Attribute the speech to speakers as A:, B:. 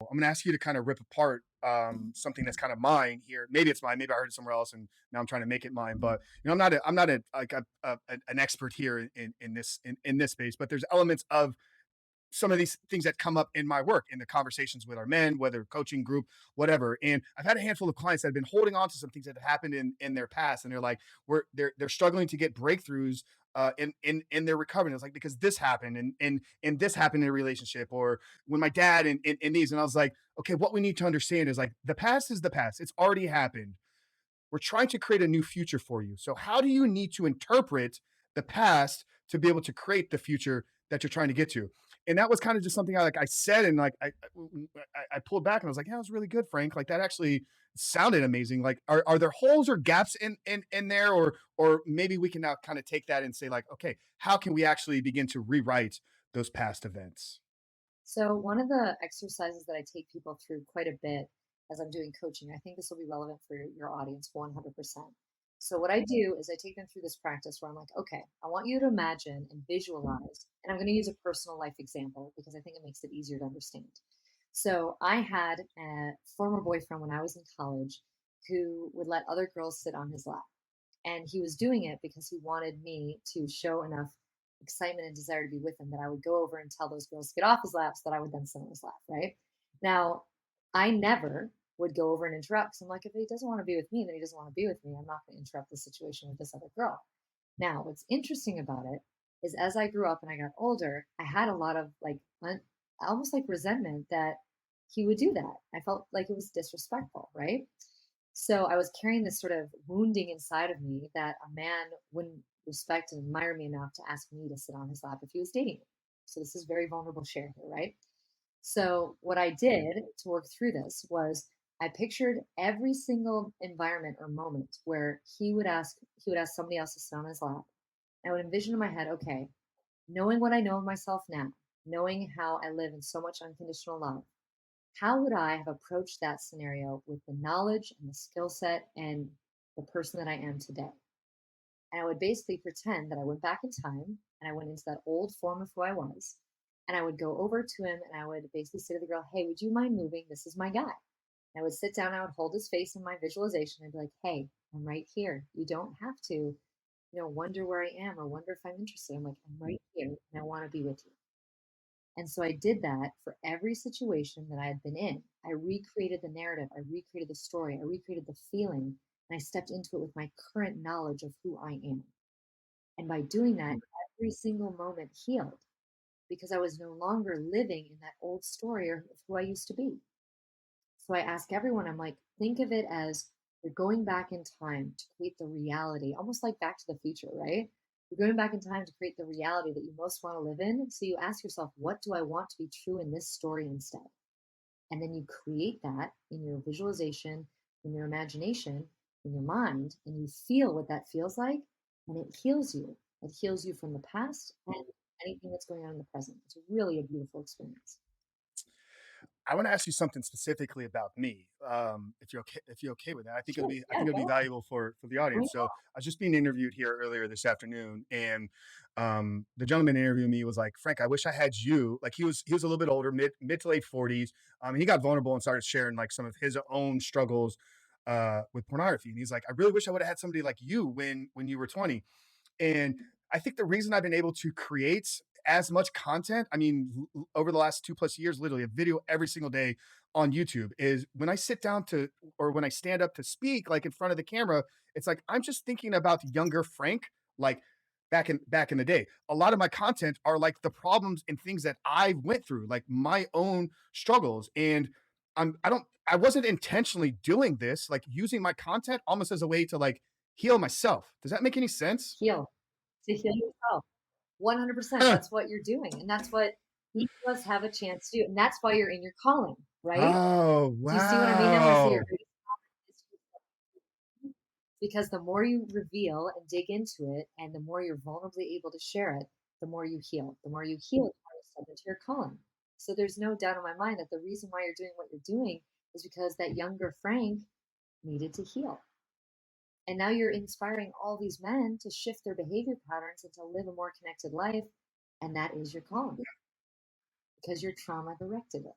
A: I'm going to ask you to kind of rip apart something that's kind of mine here. Maybe it's mine. Maybe I heard it somewhere else, and now I'm trying to make it mine. But I'm not an expert here in this space. But there's elements of some of these things that come up in my work, in the conversations with our men, whether coaching group, whatever. And I've had a handful of clients that have been holding on to some things that have happened in their past, and they're like, they're struggling to get breakthroughs in their recovery. And it's like, because this happened, and this happened in a relationship, or when my dad and these. And I was like, okay, what we need to understand is like, the past is the past. It's already happened. We're trying to create a new future for you. So how do you need to interpret the past to be able to create the future that you're trying to get to? And that was kind of just something I said, and like I pulled back, and I was like, yeah, it was really good, Frank. Like, that actually sounded amazing. Like, are there holes or gaps in there, or maybe we can now kind of take that and say like, okay, how can we actually begin to rewrite those past events?
B: So, one of the exercises that I take people through quite a bit as I'm doing coaching, I think this will be relevant for your audience 100%. So, what I do is I take them through this practice where I'm like, okay, I want you to imagine and visualize, and I'm going to use a personal life example because I think it makes it easier to understand. So, I had a former boyfriend when I was in college who would let other girls sit on his lap. And he was doing it because he wanted me to show enough excitement and desire to be with him that I would go over and tell those girls to get off his lap so that I would then sit on his lap, right? Now, I never would go over and interrupt. So I'm like, if he doesn't want to be with me, then he doesn't want to be with me. I'm not going to interrupt the situation with this other girl. Now, what's interesting about it is as I grew up and I got older, I had a lot of like almost like resentment that he would do that. I felt like it was disrespectful, right? So I was carrying this sort of wounding inside of me that a man wouldn't respect and admire me enough to ask me to sit on his lap if he was dating me. So this is very vulnerable share here, right? So what I did to work through this was I pictured every single environment or moment where he would ask somebody else to sit on his lap. I would envision in my head, okay, knowing what I know of myself now, knowing how I live in so much unconditional love, how would I have approached that scenario with the knowledge and the skill set and the person that I am today? And I would basically pretend that I went back in time and I went into that old form of who I was. And I would go over to him and I would basically say to the girl, hey, would you mind moving? This is my guy. And I would sit down, I would hold his face in my visualization and be like, hey, I'm right here. You don't have to, wonder where I am or wonder if I'm interested. I'm like, I'm right here and I want to be with you. And so I did that for every situation that I had been in. I recreated the narrative, I recreated the story, I recreated the feeling, and I stepped into it with my current knowledge of who I am. And by doing that, every single moment healed because I was no longer living in that old story of who I used to be. So I ask everyone, I'm like, think of it as you're going back in time to create the reality, almost like Back to the Future, right? You're going back in time to create the reality that you most want to live in. So you ask yourself, what do I want to be true in this story instead? And then you create that in your visualization, in your imagination, in your mind, and you feel what that feels like, and it heals you. It heals you from the past and anything that's going on in the present. It's really a beautiful experience.
A: I want to ask you something specifically about me, if you're okay with that.
B: Sure.
A: I
B: Yeah,
A: think it'll be
B: go.
A: valuable for the audience. So I was just being interviewed here earlier this afternoon, and the gentleman interviewing me was like, "Frank, I wish I had you." Like, he was a little bit older, mid to late 40s. And he got vulnerable and started sharing like some of his own struggles with pornography. And he's like, "I really wish I would have had somebody like you when you were 20." And I think the reason I've been able to create as much content, I mean, over the last 2 plus years, literally a video every single day on YouTube, is when I sit down to, or when I stand up to speak, like in front of the camera, it's like I'm just thinking about younger Frank, like back in the day. A lot of my content are like the problems and things that I went through, like my own struggles. And I wasn't intentionally doing this, like using my content almost as a way to like heal myself. Does that make any sense?
B: Heal. To heal yourself. 100%. That's what you're doing. And that's what each of us have a chance to do. And that's why you're in your calling, right?
A: Oh,
B: Do you see what I mean now when I say your
A: wow.
B: greatest because the more you reveal and dig into it, and the more you're vulnerably able to share it, the more you heal. The more you heal, the more you step into your calling. So there's no doubt in my mind that the reason why you're doing what you're doing is because that younger Frank needed to heal. And now you're inspiring all these men to shift their behavior patterns and to live a more connected life. And that is your calling because you're trauma directed it.